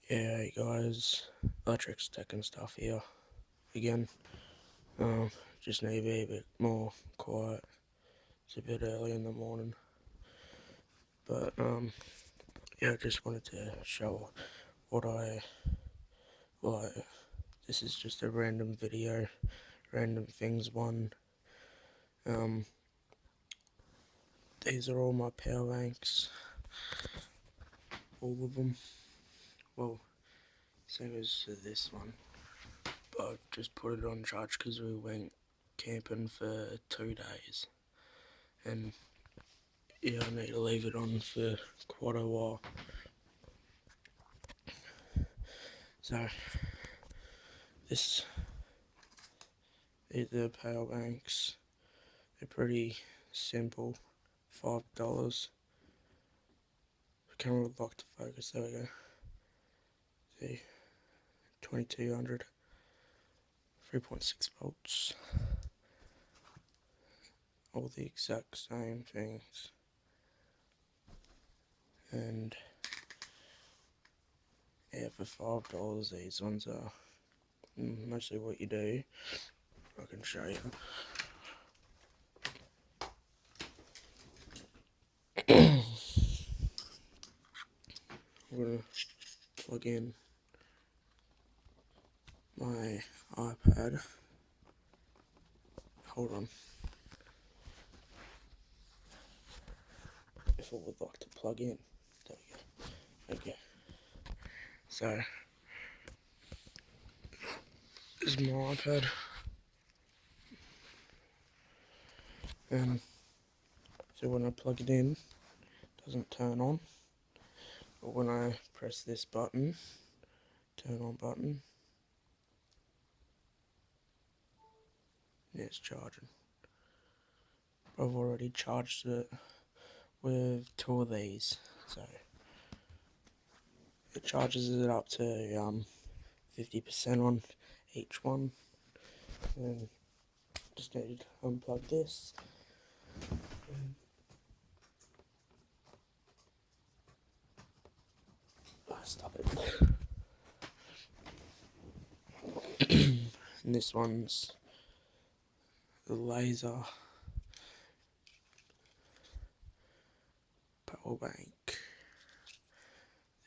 Yeah, hey guys, Electric Tech and stuff here again. Just need to be a bit more quiet. It's a bit early in the morning, but yeah, I just wanted to show what I like. This is just a random video, random things one. Um, these are all my power banks, all of them. Well, same as this one, but I've just put it on charge because we went camping for 2 days, and yeah, I need to leave it on for quite a while. So these are the power banks. They're pretty simple. $5. The camera would like to focus. There we go. See, 2200, 3.6 volts. All the exact same things. And yeah, for $5, these ones are mostly what you do. I can show you. I'm gonna plug in my iPad. Hold on. If I would like to plug in. There we go. Okay. So this is my iPad. And so when I plug it in, it doesn't turn on. But when I press this button, turn on button, it's charging. I've already charged it with 2 of these, so it charges it up to 50% on each one. And just need to unplug this. Stop it. And this one's the laser power bank.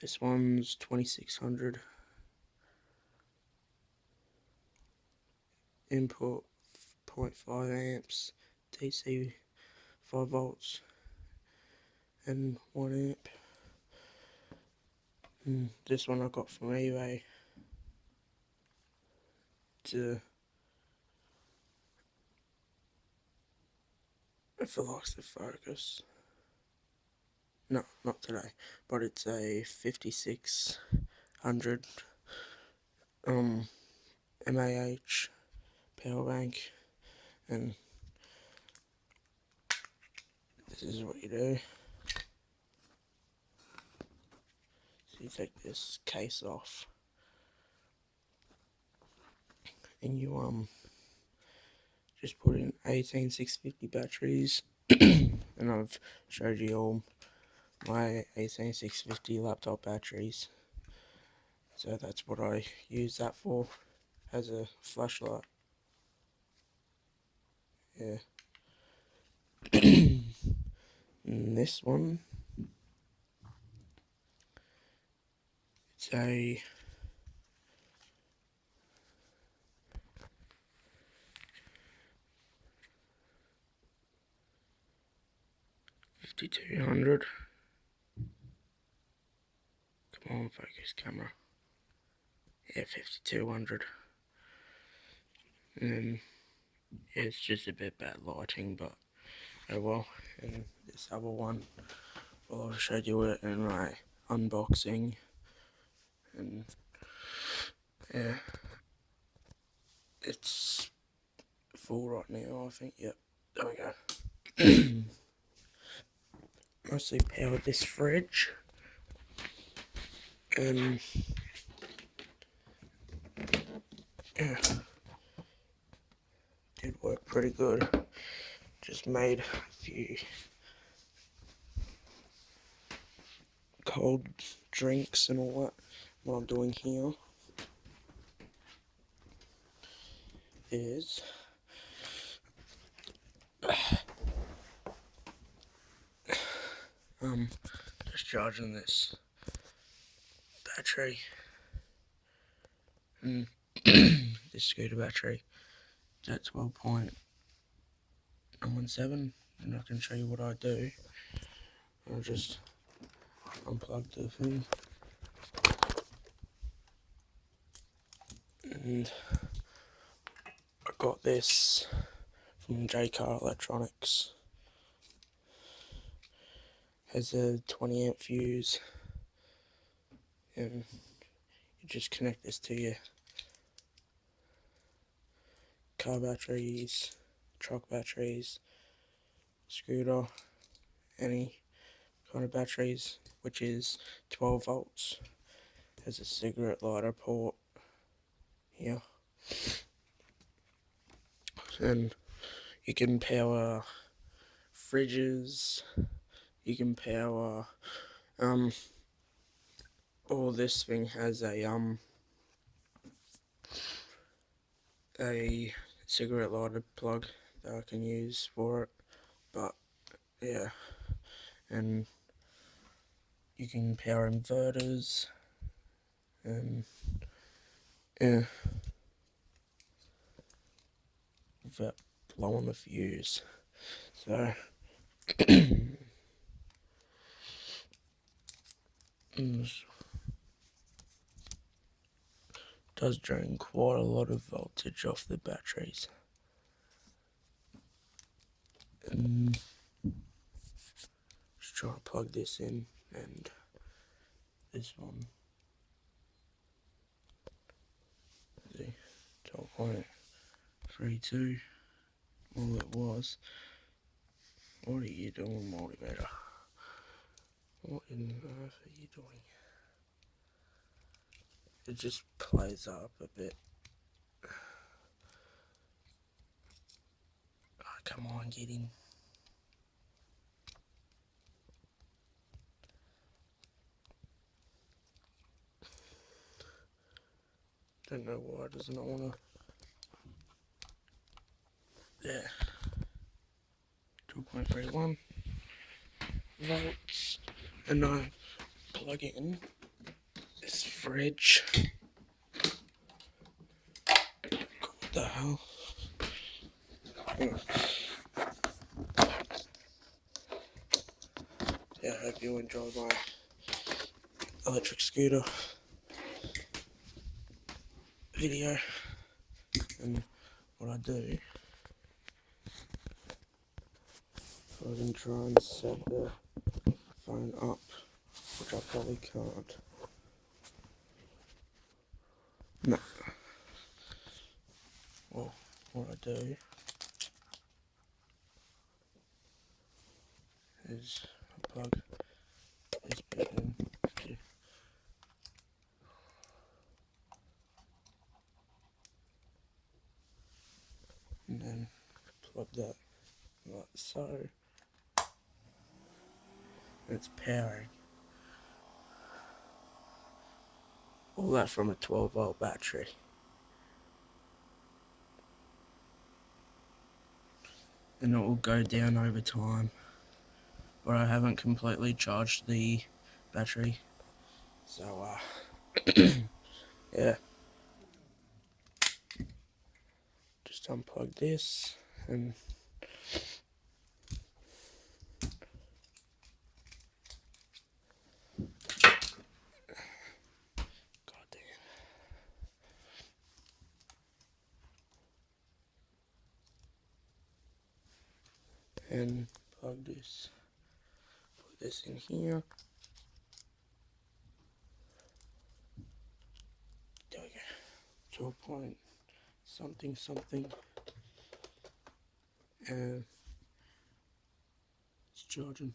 This one's 2600. Input 0.5 amps, DC 5 volts, and 1 amp. And this one I got from eBay. If it likes to focus. No, not today. But it's a 5600 mAh power bank, and this is what you do. So you take this case off, and you just put in 18650 batteries. And I've showed you all my 18650 laptop batteries, so that's what I use that for, as a flashlight. Yeah. And this one, it's a 5200. Come on, focus camera. Yeah, 5200. And then yeah, it's just a bit bad lighting, but oh well. And this other one, well, I've showed you it in my unboxing. And yeah, it's full right now, I think. Yep, there we go. Mostly powered this fridge, and yeah, did work pretty good. Just made a few cold drinks and all that. what I'm doing here is just charging this battery and this scooter battery. It's at 12.17, and I can show you what I do. I'll just unplug the thing and I got this from J-Car Electronics. Has a 20 amp fuse, and you just connect this to your car batteries, truck batteries, scooter, any kind of batteries, which is 12 volts. Has a cigarette lighter port here, and you can power fridges, you can power or this thing has a cigarette lighter plug that I can use for it, but yeah, and you can power inverters, and yeah, without blowing the fuse. So does drain quite a lot of voltage off the batteries. And just try to plug this in, and this one, see, 12.32. Well, it was. What are you doing, multimeter? What in earth are you doing? It just plays up a bit. Oh, come on, get in. Don't know why it does not want to. There. 2.31 volts. And I plug in this fridge. What the hell? Yeah, I hope you enjoy my electric scooter video. And what I do, I can try and set the phone up, which I probably can't. No. Well, what I do is I plug this bit in. And then plug that like so. And it's powering. All that from a 12-volt battery. And it will go down over time. But I haven't completely charged the battery. So, yeah. Just unplug this and goddamn. And plug this. Put this in here. There we go. 12 point something something. And it's charging.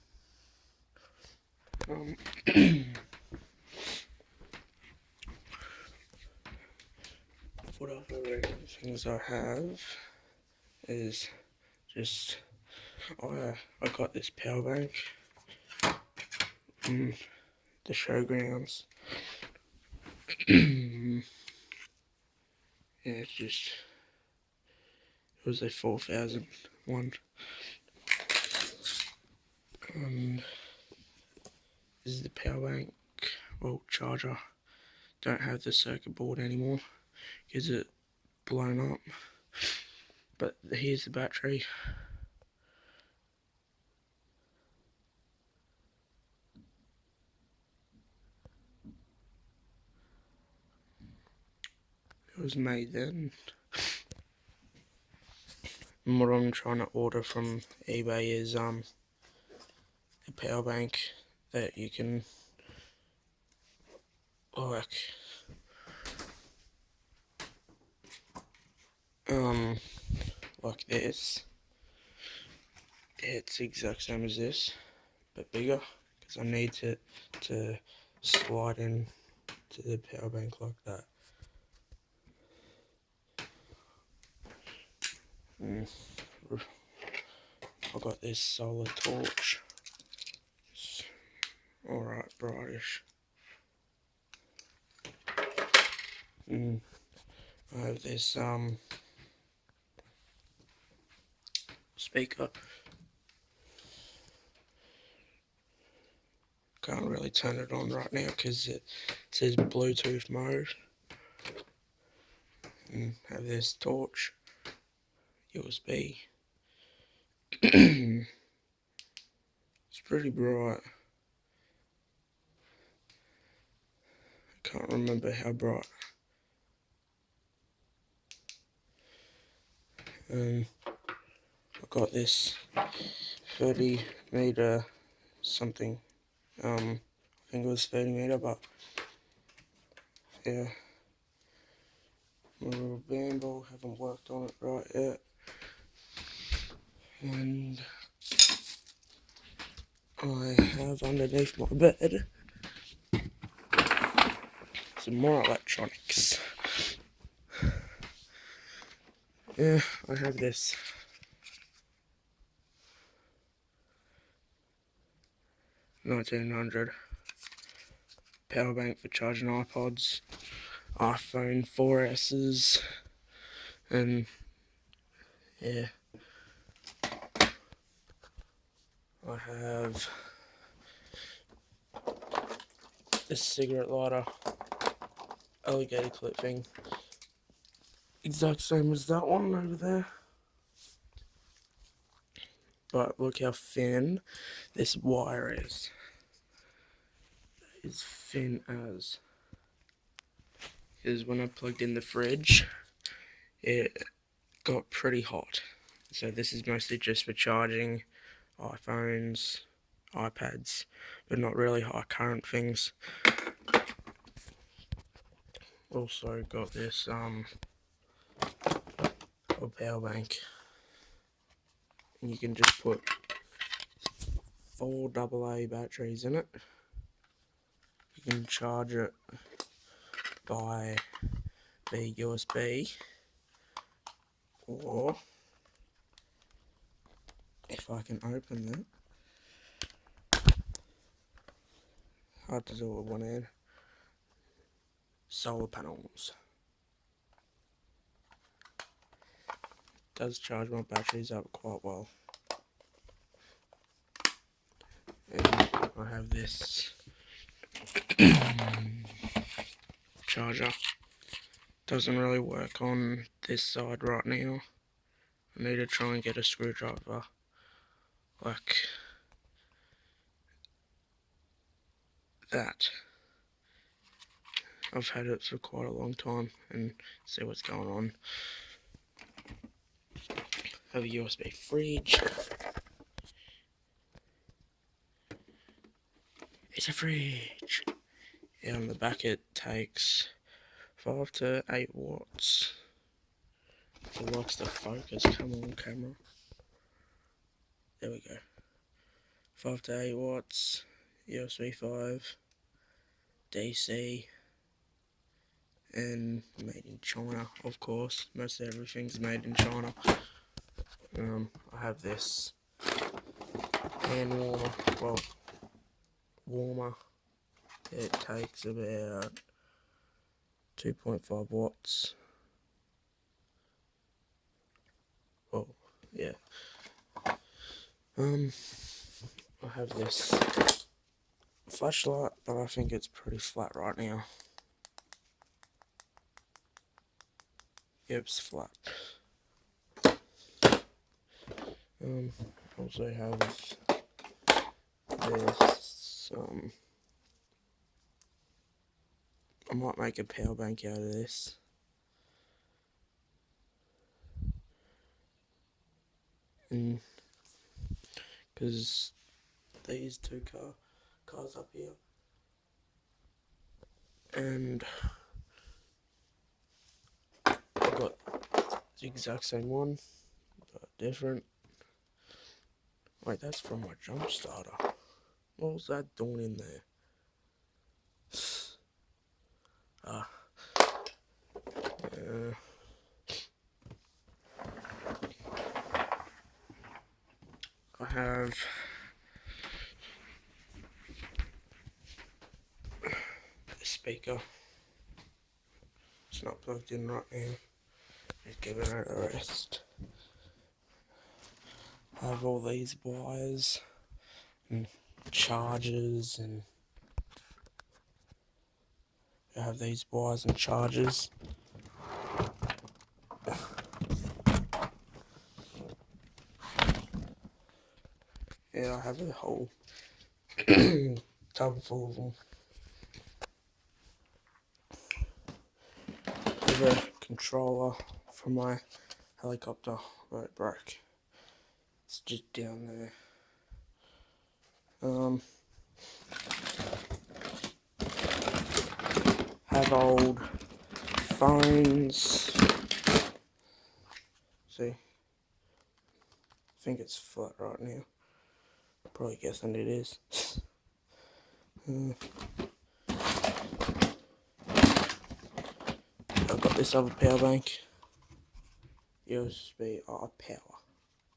What other things I have is just I got this power bank from the showgrounds. Yeah, it's just, it was a 4000 one. And this is the power bank, well, charger. Don't have the circuit board anymore because it blown up. But here's the battery. It was made then. And what I'm trying to order from eBay is a power bank that you can like this. It's the exact same as this, but bigger, because I need to slide in to the power bank like that. I got this solar torch. It's alright, brightish. I have this speaker. Can't really turn it on right now because it says Bluetooth mode. And have this torch, USB. It's pretty bright. I can't remember how bright. I got this 30 meter something. I think it was 30 meter, but yeah. My little band ball, haven't worked on it right yet. And I have underneath my bed some more electronics. Yeah, I have this 1900 power bank for charging iPods, iPhone 4S's, and yeah, I have this cigarette lighter, alligator clip thing, exact same as that one over there, but look how thin this wire is. It's thin as, because when I plugged in the fridge, it got pretty hot. So this is mostly just for charging iPhones, iPads, but not really high current things. Also got this a power bank, and you can just put 4 AA batteries in it. You can charge it by the USB, or if I can open that, hard to do it with one hand, solar panels. Does charge my batteries up quite well. And I have this charger. Doesn't really work on this side right now. I need to try and get a screwdriver like that. I've had it for quite a long time and see what's going on. Have a USB fridge. It's a fridge. Yeah, on the back it takes 5 to 8 watts. If it likes to focus, come on camera. There we go. 5 to 8 watts, USB 5, DC, and made in China, of course. Most everything's made in China. I have this hand warmer, well, warmer. It takes about 2.5 watts. Oh, yeah. I have this flashlight, but I think it's pretty flat right now. Yep, it's flat. Also have this, I might make a power bank out of this. And because these two cars up here, and I got the exact same one, but different. Wait, that's from my jump starter. What was that doing in there? I have a speaker. It's not plugged in right now. Just giving it a rest. I have all these wires and chargers, and I have these wires and chargers. Yeah, I have a whole tub full of them. I have a controller for my helicopter, but it broke. It's just down there. Have old phones. See, I think it's flat right now. Probably guessing it is. I've got this other power bank. USB power.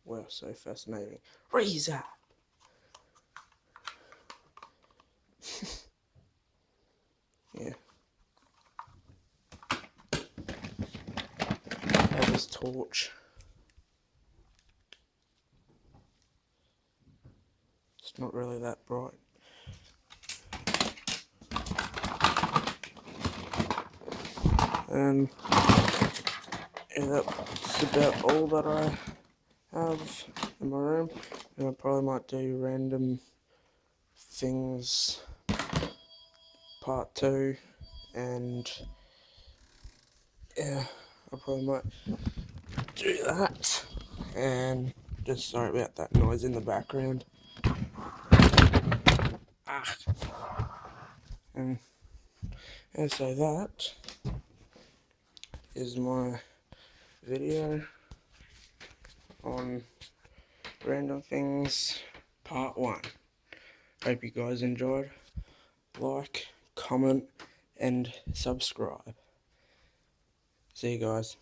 Wow, so fascinating. Raise up. Yeah. I have this torch. It's not really that bright. And yeah, that's about all that I have in my room. And I probably might do random things part 2, and yeah, I probably might do that. And just sorry about that noise in the background. And so that is my video on random things part 1. Hope you guys enjoyed. Like, comment, and subscribe. See you guys.